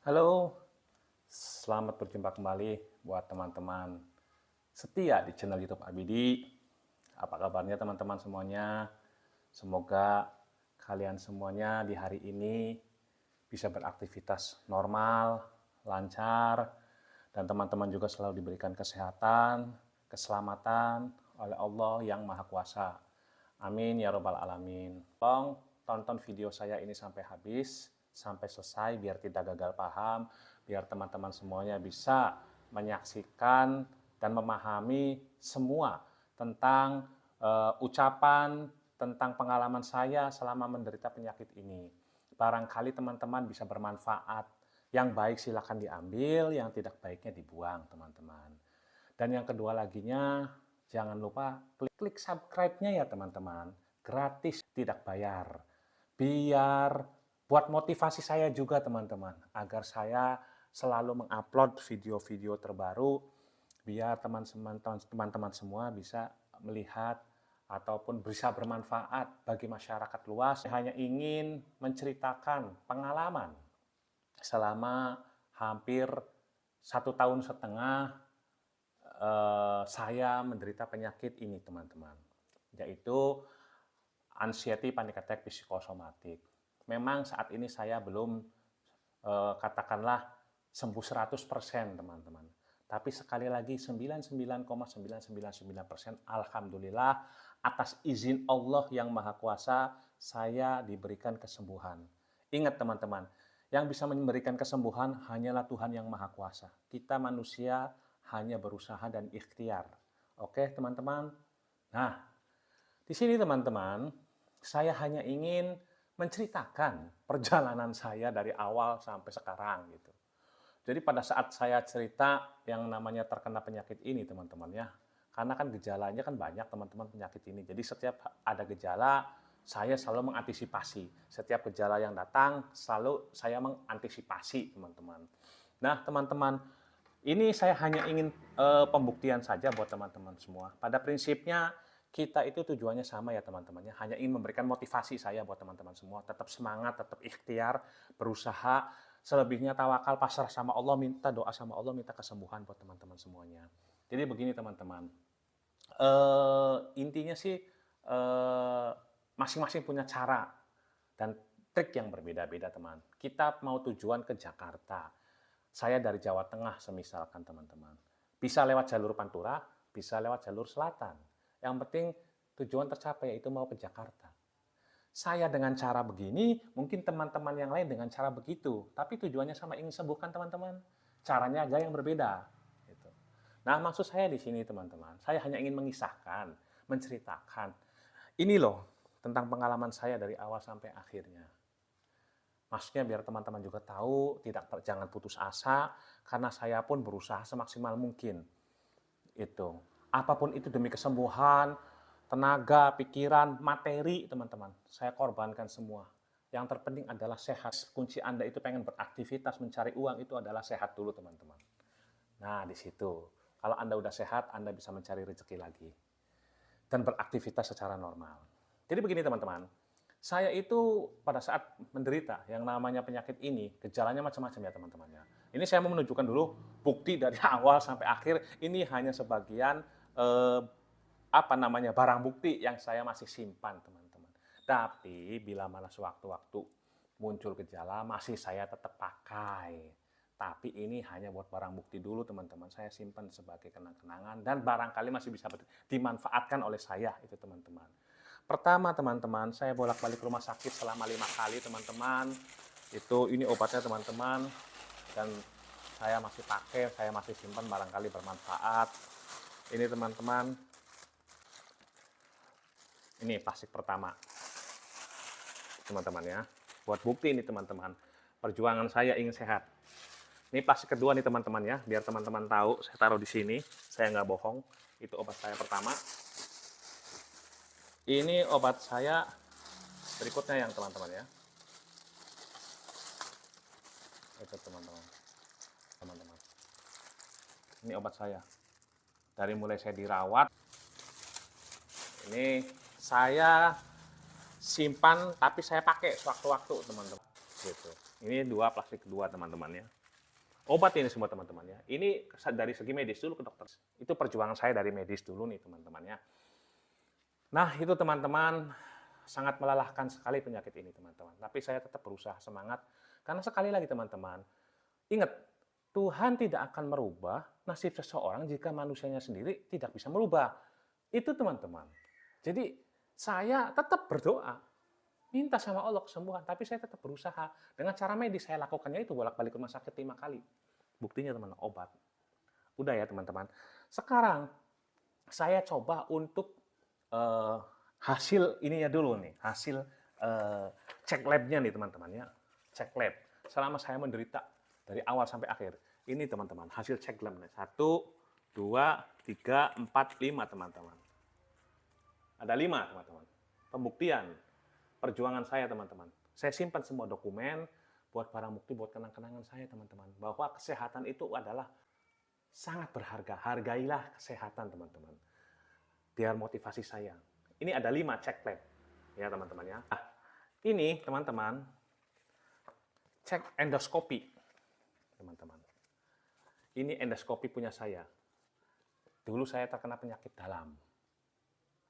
Halo, selamat berjumpa kembali buat teman-teman setia di channel YouTube Abidi. Apa kabarnya teman-teman semuanya? Semoga kalian semuanya di hari ini bisa beraktivitas normal, lancar, dan teman-teman juga selalu diberikan kesehatan, keselamatan oleh Allah yang Maha Kuasa. Amin ya Robbal Alamin. Tolong tonton video saya ini sampai habis, sampai selesai biar tidak gagal paham, biar teman-teman semuanya bisa menyaksikan dan memahami semua tentang ucapan, tentang pengalaman saya selama menderita penyakit ini. Barangkali teman-teman bisa bermanfaat. Yang baik silakan diambil, yang tidak baiknya dibuang, teman-teman. Dan yang kedua laginya, jangan lupa klik subscribe-nya ya teman-teman. Gratis, tidak bayar. Biar buat motivasi saya juga teman-teman, agar saya selalu mengupload video-video terbaru, biar teman-teman semua bisa melihat ataupun bisa bermanfaat bagi masyarakat luas. Saya hanya ingin menceritakan pengalaman selama hampir 1,5 tahun saya menderita penyakit ini, teman-teman, yaitu anxiety panic attack psikosomatik. Memang saat ini saya belum katakanlah sembuh 100%, teman-teman. Tapi sekali lagi 99,999% alhamdulillah atas izin Allah yang Maha Kuasa saya diberikan kesembuhan. Ingat teman-teman, yang bisa memberikan kesembuhan hanyalah Tuhan yang Maha Kuasa. Kita manusia hanya berusaha dan ikhtiar. Oke, teman-teman. Nah, di sini teman-teman, saya hanya ingin menceritakan perjalanan saya dari awal sampai sekarang gitu. Jadi pada saat saya cerita yang namanya terkena penyakit ini, teman-teman ya, karena kan gejalanya kan banyak teman-teman penyakit ini. Jadi setiap ada gejala, saya selalu mengantisipasi. Setiap gejala yang datang, selalu saya mengantisipasi, teman-teman. Nah, teman-teman, ini saya hanya ingin pembuktian saja buat teman-teman semua. Pada prinsipnya, kita itu tujuannya sama ya teman-temannya. Hanya ingin memberikan motivasi saya buat teman-teman semua. Tetap semangat, tetap ikhtiar, berusaha. Selebihnya tawakal, pasrah sama Allah, minta doa sama Allah, minta kesembuhan buat teman-teman semuanya. Jadi begini teman-teman. Intinya sih masing-masing punya cara dan trik yang berbeda-beda teman. Kita mau tujuan ke Jakarta. Saya dari Jawa Tengah semisalkan teman-teman. Bisa lewat jalur Pantura, bisa lewat jalur selatan. Yang penting tujuan tercapai yaitu mau ke Jakarta. Saya dengan cara begini, mungkin teman-teman yang lain dengan cara begitu. Tapi tujuannya sama, ingin sembuhkan teman-teman. Caranya aja yang berbeda. Gitu. Nah, maksud saya di sini teman-teman, saya hanya ingin mengisahkan, menceritakan. Ini loh, tentang pengalaman saya dari awal sampai akhirnya. Maksudnya biar teman-teman juga tahu, jangan putus asa, karena saya pun berusaha semaksimal mungkin. Itu. Apapun itu demi kesembuhan, tenaga, pikiran, materi, teman-teman. Saya korbankan semua. Yang terpenting adalah sehat. Kunci Anda itu pengen beraktivitas, mencari uang, itu adalah sehat dulu, teman-teman. Nah, di situ. Kalau Anda udah sehat, Anda bisa mencari rezeki lagi. Dan beraktivitas secara normal. Jadi begini, teman-teman. Saya itu pada saat menderita yang namanya penyakit ini, gejalanya macam-macam ya teman-teman ya. Ini saya mau menunjukkan dulu bukti dari awal sampai akhir. Ini hanya sebagian barang bukti yang saya masih simpan teman-teman. Tapi bila mana sewaktu-waktu muncul gejala masih saya tetap pakai. Tapi ini hanya buat barang bukti dulu teman-teman. Saya simpan sebagai kenang-kenangan dan barangkali masih bisa dimanfaatkan oleh saya itu teman-teman. Pertama teman-teman, saya bolak-balik rumah sakit selama 5 kali teman-teman. Ini obatnya teman-teman. Dan saya masih pakai, saya masih simpan barangkali bermanfaat. Ini teman-teman. Ini plastik pertama. Teman-teman ya. Buat bukti ini teman-teman. Perjuangan saya ingin sehat. Ini plastik kedua nih teman-teman ya. Biar teman-teman tahu, saya taruh di sini. Saya nggak bohong. Itu obat saya pertama. Ini obat saya berikutnya yang teman-teman ya. Itu teman-teman. Ini obat saya. Dari mulai saya dirawat. Ini saya simpan tapi saya pakai sewaktu-waktu teman-teman. Gitu. Ini dua plastik kedua teman-teman ya. Obat ini semua teman-teman ya. Ini dari segi medis dulu ke dokter. Itu perjuangan saya dari medis dulu nih teman-teman ya. Nah itu teman-teman, sangat melelahkan sekali penyakit ini teman-teman. Tapi saya tetap berusaha semangat. Karena sekali lagi teman-teman, ingat, Tuhan tidak akan merubah nasib seseorang jika manusianya sendiri tidak bisa merubah. Itu teman-teman. Jadi saya tetap berdoa, minta sama Allah kesembuhan, tapi saya tetap berusaha. Dengan cara medis saya lakukannya itu bolak-balik rumah sakit 5 kali. Buktinya teman, obat. Udah ya teman-teman. Sekarang saya coba untuk hasil ininya dulu nih, hasil cek labnya nih teman-teman ya. Cek lab. Selama saya menderita dari awal sampai akhir. Ini teman-teman, hasil cek lab nih. 1, 2, 3, 4, 5 teman-teman. Ada 5 teman-teman. Pembuktian perjuangan saya teman-teman. Saya simpan semua dokumen buat barang bukti, buat kenang-kenangan saya teman-teman. Bahwa kesehatan itu adalah sangat berharga. Hargailah kesehatan teman-teman. Biar motivasi saya. Ini ada 5 cek lab ya teman-teman ya. Nah, ini teman-teman cek endoskopi teman-teman. Ini endoskopi punya saya. Dulu saya terkena penyakit dalam.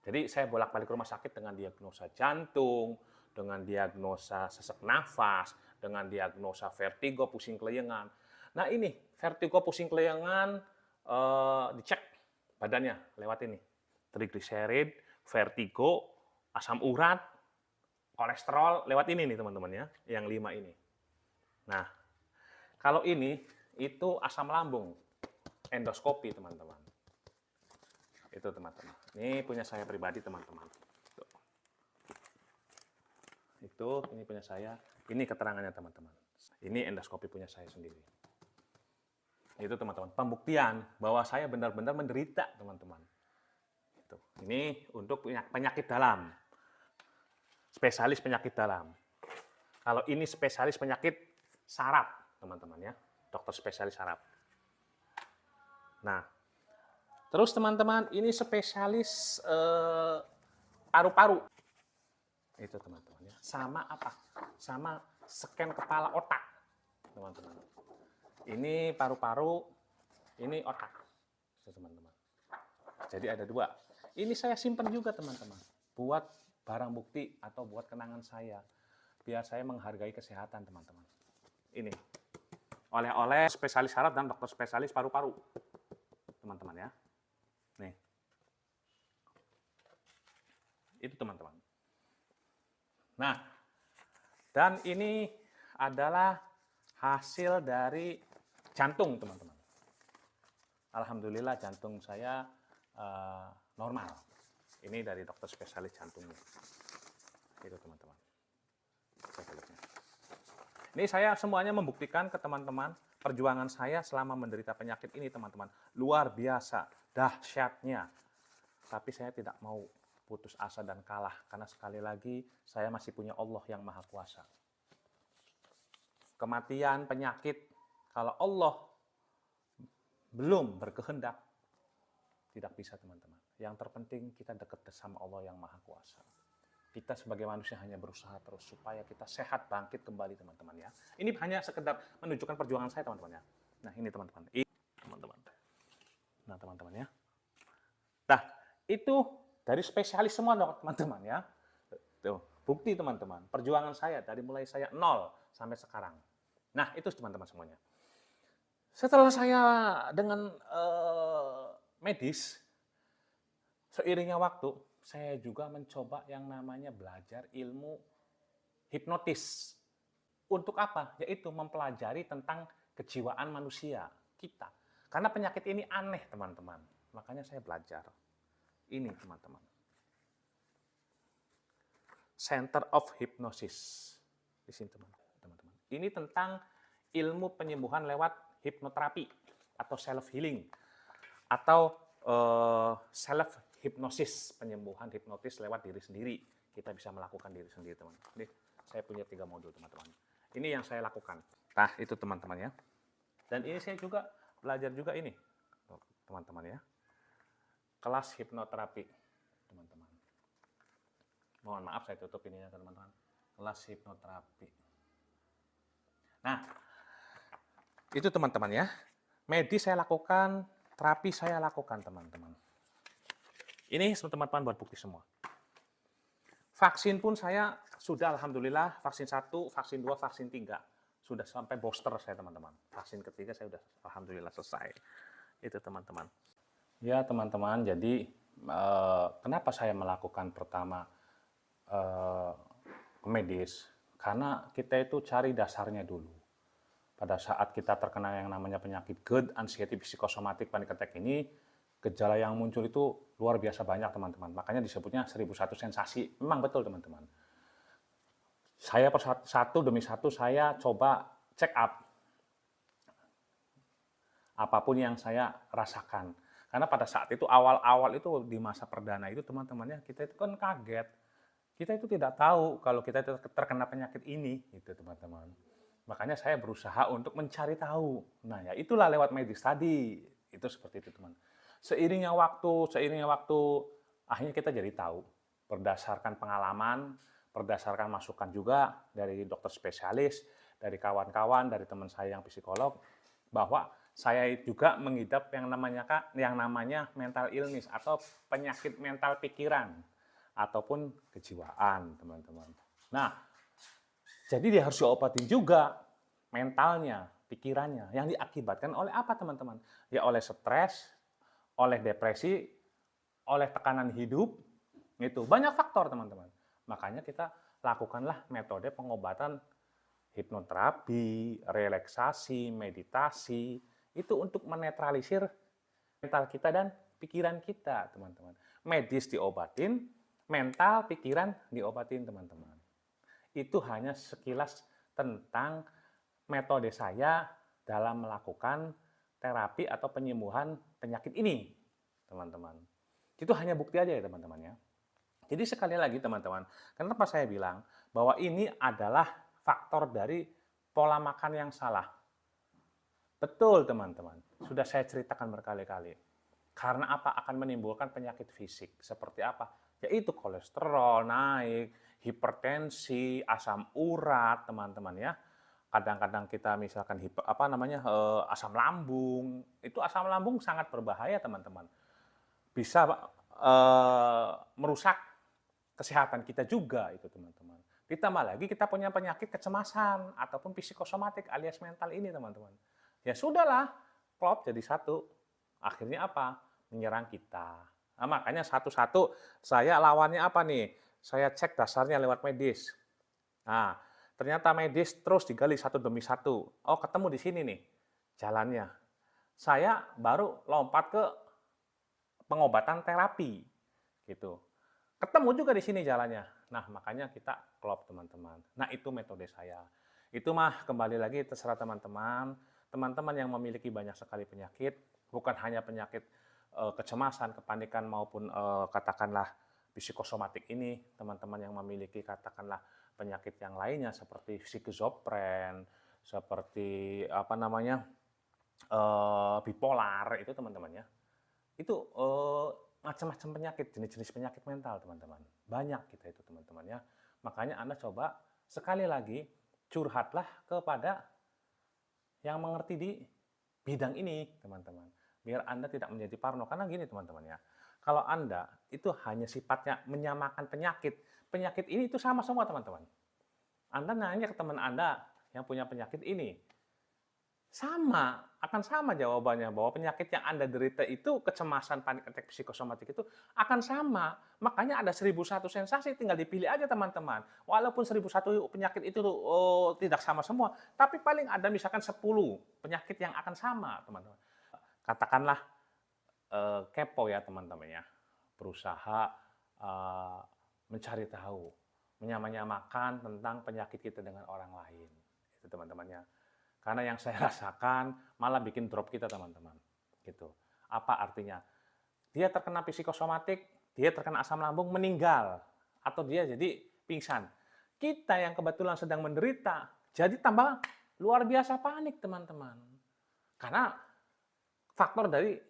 Jadi saya bolak-balik rumah sakit dengan diagnosa jantung, dengan diagnosa sesak nafas, dengan diagnosa vertigo, pusing kelayangan. Nah ini vertigo, pusing kelayangan dicek badannya lewat ini. Trigliserid, vertigo, asam urat, kolesterol lewat ini nih teman-teman ya, yang 5 ini. Nah, kalau ini itu asam lambung, endoskopi teman-teman. Itu teman-teman. Ini punya saya pribadi teman-teman. Itu ini punya saya. Ini keterangannya teman-teman. Ini endoskopi punya saya sendiri. Itu teman-teman. Pembuktian bahwa saya benar-benar menderita teman-teman. Ini untuk penyakit dalam. Spesialis penyakit dalam. Kalau ini spesialis penyakit saraf, teman-teman ya. Dokter spesialis saraf. Nah, terus teman-teman, ini spesialis paru-paru. Itu teman-teman ya. Sama apa? Sama scan kepala otak, teman-teman. Ini paru-paru, ini otak. Itu teman-teman. Jadi ada 2. Ini saya simpan juga teman-teman. Buat barang bukti atau buat kenangan saya. Biar saya menghargai kesehatan teman-teman. Ini. Oleh-oleh spesialis saraf dan dokter spesialis paru-paru. Teman-teman ya. Nih. Itu teman-teman. Nah, dan ini adalah hasil dari jantung teman-teman. Alhamdulillah jantung saya normal. Ini dari dokter spesialis jantungnya. Itu teman-teman. Ini saya semuanya membuktikan ke teman-teman perjuangan saya selama menderita penyakit ini teman-teman. Luar biasa, dahsyatnya. Tapi saya tidak mau putus asa dan kalah. Karena sekali lagi saya masih punya Allah yang Maha Kuasa. Kematian, penyakit, kalau Allah belum berkehendak, tidak bisa teman-teman. Yang terpenting kita dekat sama Allah yang Maha Kuasa. Kita sebagai manusia hanya berusaha terus supaya kita sehat bangkit kembali teman-teman ya. Ini hanya sekedar menunjukkan perjuangan saya teman-teman ya. Nah ini teman-teman. Nah teman-teman ya. Nah itu dari spesialis semua teman-teman ya. Tuh, bukti teman-teman. Perjuangan saya dari mulai saya 0 sampai sekarang. Nah itu teman-teman semuanya. Setelah saya dengan medis, seiringnya waktu, saya juga mencoba yang namanya belajar ilmu hipnotis. Untuk apa? Yaitu mempelajari tentang kejiwaan manusia, kita. Karena penyakit ini aneh, teman-teman. Makanya saya belajar. Ini, teman-teman. Center of Hypnosis. Di sini, teman-teman. Ini tentang ilmu penyembuhan lewat hipnoterapi atau self-healing. Atau self-hipnosis, penyembuhan hipnotis lewat diri sendiri. Kita bisa melakukan diri sendiri, teman. Ini saya punya 3 modul, teman-teman. Ini yang saya lakukan. Nah, itu teman-teman ya. Dan ini saya juga belajar juga ini, teman-teman ya. Kelas hipnoterapi, teman-teman. Mohon maaf saya tutup ininya, teman-teman. Kelas hipnoterapi. Nah, itu teman-teman ya. Medis saya lakukan, terapi saya lakukan teman-teman. Ini teman-teman buat bukti semua. Vaksin pun saya sudah alhamdulillah, vaksin 1, vaksin 2, vaksin 3. Sudah sampai booster saya teman-teman. Vaksin ketiga saya sudah alhamdulillah selesai. Itu teman-teman. Ya teman-teman, jadi kenapa saya melakukan pertama medis? Karena kita itu cari dasarnya dulu. Pada saat kita terkena yang namanya penyakit GERD, anxiety psikosomatik panic attack ini, gejala yang muncul itu luar biasa banyak teman-teman. Makanya disebutnya 1001 sensasi. Memang betul teman-teman. Saya satu demi satu saya coba check up apapun yang saya rasakan. Karena pada saat itu awal-awal itu di masa perdana itu teman-temannya kita itu kan kaget. Kita itu tidak tahu kalau kita itu terkena penyakit ini gitu teman-teman. Makanya saya berusaha untuk mencari tahu. Nah ya itulah lewat medis tadi. Itu seperti itu teman. Seiringnya waktu, akhirnya kita jadi tahu. Berdasarkan pengalaman, berdasarkan masukan juga dari dokter spesialis, dari kawan-kawan, dari teman saya yang psikolog, bahwa saya juga mengidap yang namanya mental illness atau penyakit mental pikiran ataupun kejiwaan, teman-teman. Nah, jadi dia harus diobatin juga mentalnya, pikirannya yang diakibatkan oleh apa, teman-teman? Ya oleh stres, oleh depresi, oleh tekanan hidup, itu banyak faktor, teman-teman. Makanya kita lakukanlah metode pengobatan hipnoterapi, relaksasi, meditasi, itu untuk menetralisir mental kita dan pikiran kita, teman-teman. Medis diobatin, mental, pikiran diobatin, teman-teman. Itu hanya sekilas tentang metode saya dalam melakukan terapi atau penyembuhan penyakit ini, teman-teman. Itu hanya bukti aja ya, teman-teman ya. Jadi sekali lagi teman-teman, kenapa saya bilang bahwa ini adalah faktor dari pola makan yang salah. Betul teman-teman, sudah saya ceritakan berkali-kali. Karena apa? Akan menimbulkan penyakit fisik. Seperti apa? Yaitu kolesterol naik, hipertensi, asam urat, teman-teman ya. Kadang-kadang kita misalkan asam lambung. Itu asam lambung sangat berbahaya, teman-teman. Bisa merusak kesehatan kita juga itu, teman-teman. Ditambah lagi kita punya penyakit kecemasan ataupun psikosomatik alias mental ini, teman-teman. Ya sudahlah, klop jadi satu. Akhirnya apa? Menyerang kita. Nah, makanya satu-satu saya lawannya apa nih? Saya cek dasarnya lewat medis. Nah, ternyata medis terus digali satu demi satu. Oh, ketemu di sini nih jalannya. Saya baru lompat ke pengobatan terapi gitu. Ketemu juga di sini jalannya. Nah, makanya kita klop, teman-teman. Nah, itu metode saya. Itu mah kembali lagi terserah teman-teman. Teman-teman yang memiliki banyak sekali penyakit, bukan hanya penyakit kecemasan, kepanikan maupun katakanlah psikosomatik ini, teman-teman yang memiliki katakanlah penyakit yang lainnya seperti skizofren, seperti bipolar itu teman-teman ya. Itu macam-macam penyakit, jenis-jenis penyakit mental, teman-teman. Banyak kita itu, teman-teman ya. Makanya Anda coba sekali lagi curhatlah kepada yang mengerti di bidang ini, teman-teman. Biar Anda tidak menjadi parno. Karena gini, teman-teman ya. Kalau Anda itu hanya sifatnya menyamakan penyakit, penyakit ini itu sama semua, teman-teman. Anda nanya ke teman Anda yang punya penyakit ini, akan sama jawabannya bahwa penyakit yang Anda derita itu kecemasan, panik attack, psikosomatik itu akan sama. Makanya ada 1001 sensasi, tinggal dipilih aja teman-teman. Walaupun 1001 penyakit itu tidak sama semua, tapi paling ada misalkan 10 penyakit yang akan sama, teman-teman. Katakanlah kepo ya teman-teman ya. Berusaha mencari tahu, menyamakan tentang penyakit kita dengan orang lain. Itu teman-temannya. Karena yang saya rasakan malah bikin drop kita, teman-teman. Gitu. Apa artinya? Dia terkena psikosomatik, dia terkena asam lambung, meninggal. Atau dia jadi pingsan. Kita yang kebetulan sedang menderita, jadi tambah luar biasa panik, teman-teman. Karena faktor dari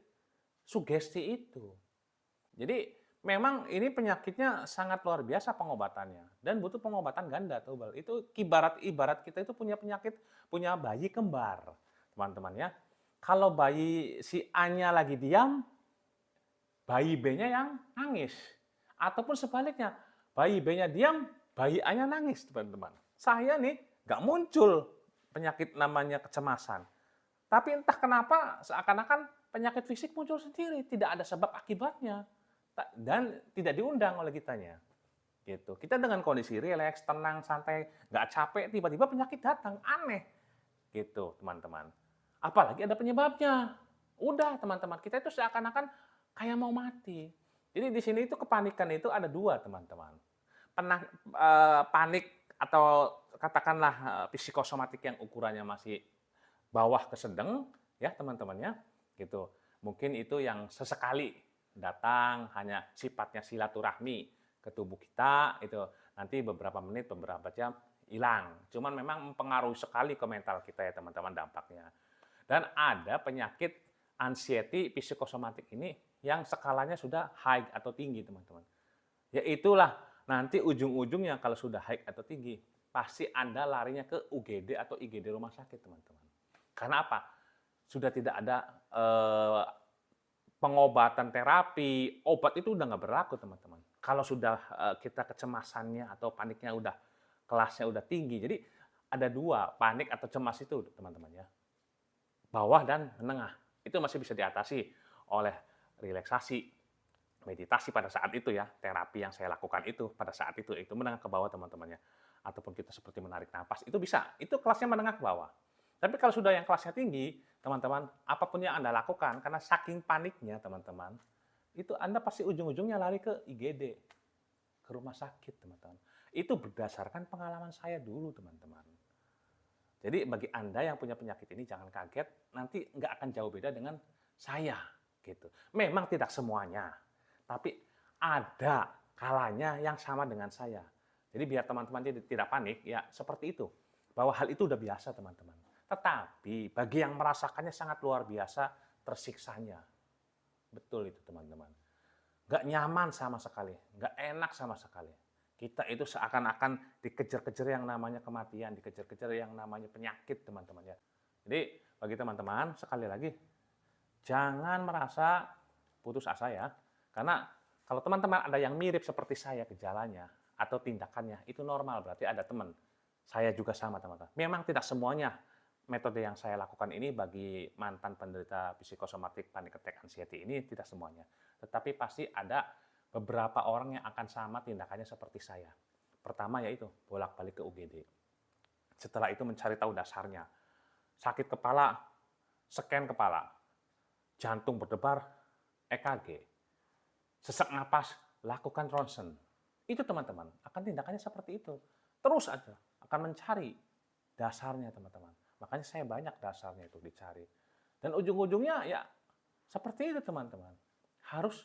sugesti itu. Jadi memang ini penyakitnya sangat luar biasa pengobatannya dan butuh pengobatan ganda tubal. Itu ibarat kita itu punya penyakit, punya bayi kembar, teman-teman ya. Kalau bayi si A-nya lagi diam, bayi B-nya yang nangis. Ataupun sebaliknya, bayi B-nya diam, bayi A-nya nangis, teman-teman. Saya nih nggak muncul penyakit namanya kecemasan. Tapi entah kenapa seakan-akan penyakit fisik muncul sendiri, tidak ada sebab akibatnya dan tidak diundang oleh kitanya. Gitu. Kita dengan kondisi rileks, tenang, santai, nggak capek, tiba-tiba penyakit datang, aneh. Gitu, teman-teman. Apalagi ada penyebabnya. Udah, teman-teman, kita itu seakan-akan kayak mau mati. Jadi di sini itu kepanikan itu ada dua, teman-teman. Panik atau katakanlah psikosomatik yang ukurannya masih bawah ke sedang, ya teman-teman ya, gitu. Mungkin itu yang sesekali datang, hanya sifatnya silaturahmi ke tubuh kita, itu nanti beberapa menit, beberapa jam hilang. Cuman memang mempengaruhi sekali ke mental kita ya teman-teman dampaknya. Dan ada penyakit anxiety psikosomatik ini yang skalanya sudah high atau tinggi teman-teman. Ya itulah nanti ujung-ujungnya kalau sudah high atau tinggi, pasti Anda larinya ke UGD atau IGD rumah sakit teman-teman. Karena apa? Sudah tidak ada pengobatan terapi, obat itu udah nggak berlaku teman-teman. Kalau sudah kita kecemasannya atau paniknya udah kelasnya udah tinggi, jadi ada dua, panik atau cemas itu teman-teman ya. Bawah dan menengah. Itu masih bisa diatasi oleh relaksasi, meditasi pada saat itu ya, terapi yang saya lakukan itu pada saat itu menengah ke bawah teman-temannya. Ataupun kita seperti menarik nafas, itu bisa. Itu kelasnya menengah ke bawah. Tapi kalau sudah yang kelasnya tinggi, teman-teman, apapun yang Anda lakukan, karena saking paniknya teman-teman, itu Anda pasti ujung-ujungnya lari ke IGD, ke rumah sakit teman-teman. Itu berdasarkan pengalaman saya dulu teman-teman. Jadi bagi Anda yang punya penyakit ini jangan kaget, nanti nggak akan jauh beda dengan saya. Gitu. Memang tidak semuanya, tapi ada kalanya yang sama dengan saya. Jadi biar teman-teman tidak panik, ya seperti itu. Bahwa hal itu udah biasa teman-teman. Tetapi bagi yang merasakannya sangat luar biasa tersiksanya. Betul itu teman-teman. Nggak nyaman sama sekali, nggak enak sama sekali. Kita itu seakan-akan dikejar-kejar yang namanya kematian, dikejar-kejar yang namanya penyakit teman-teman ya. Jadi bagi teman-teman sekali lagi jangan merasa putus asa ya. Karena kalau teman-teman ada yang mirip seperti saya gejalanya atau tindakannya, itu normal, berarti ada teman. Saya juga sama teman-teman. Memang tidak semuanya metode yang saya lakukan ini bagi mantan penderita psikosomatik panic attack anxiety ini tidak semuanya. Tetapi pasti ada beberapa orang yang akan sama tindakannya seperti saya. Pertama yaitu bolak-balik ke UGD. Setelah itu mencari tahu dasarnya. Sakit kepala, scan kepala. Jantung berdebar, EKG. Sesak napas, lakukan ronsen. Itu teman-teman, akan tindakannya seperti itu. Terus aja, akan mencari dasarnya teman-teman. Makanya saya banyak dasarnya itu dicari. Dan ujung-ujungnya ya seperti itu teman-teman. Harus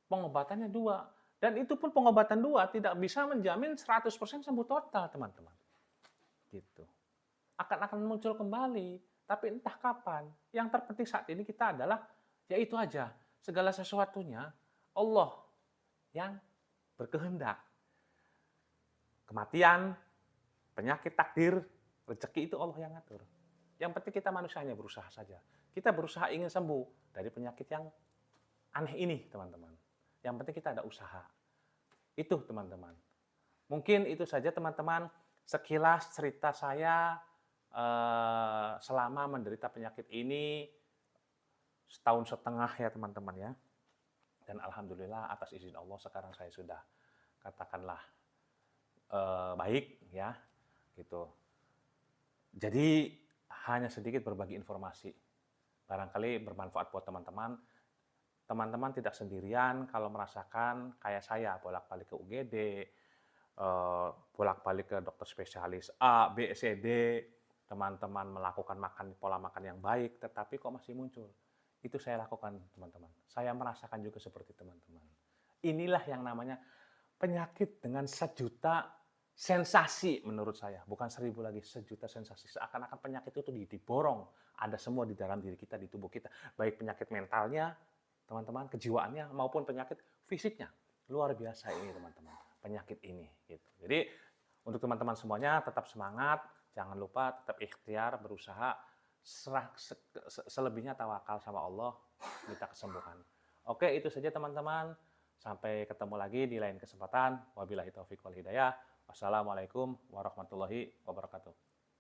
pengobatannya dua. Dan itu pun pengobatan dua tidak bisa menjamin 100% sembuh total teman-teman. Gitu. Akan muncul kembali. Tapi entah kapan. Yang terpenting saat ini kita adalah ya itu aja. Segala sesuatunya Allah yang berkehendak. Kematian, penyakit, takdir, rezeki itu Allah yang ngatur. Yang penting kita manusianya berusaha saja. Kita berusaha ingin sembuh dari penyakit yang aneh ini, teman-teman. Yang penting kita ada usaha. Itu, teman-teman. Mungkin itu saja, teman-teman. Sekilas cerita saya selama menderita penyakit ini 1,5 tahun ya, teman-teman ya. Dan alhamdulillah atas izin Allah sekarang saya sudah katakanlah baik ya, gitu. Jadi hanya sedikit berbagi informasi. Barangkali bermanfaat buat teman-teman. Teman-teman tidak sendirian kalau merasakan kayak saya bolak-balik ke UGD, bolak-balik ke dokter spesialis A, B, C, D. Teman-teman melakukan pola makan yang baik, tetapi kok masih muncul. Itu saya lakukan, teman-teman. Saya merasakan juga seperti teman-teman. Inilah yang namanya penyakit dengan 1.000.000 sensasi menurut saya. Bukan 1.000 lagi, 1.000.000 sensasi. Seakan-akan penyakit itu diborong. Ada semua di dalam diri kita, di tubuh kita. Baik penyakit mentalnya, teman-teman, kejiwaannya, maupun penyakit fisiknya luar biasa ini teman-teman, penyakit ini gitu. Jadi untuk teman-teman semuanya tetap semangat, jangan lupa tetap ikhtiar, berusaha, selebihnya tawakal sama Allah, minta kesembuhan. Oke, itu saja teman-teman. Sampai ketemu lagi di lain kesempatan. Wabillahi taufiq wal hidayah. Wassalamualaikum warahmatullahi wabarakatuh.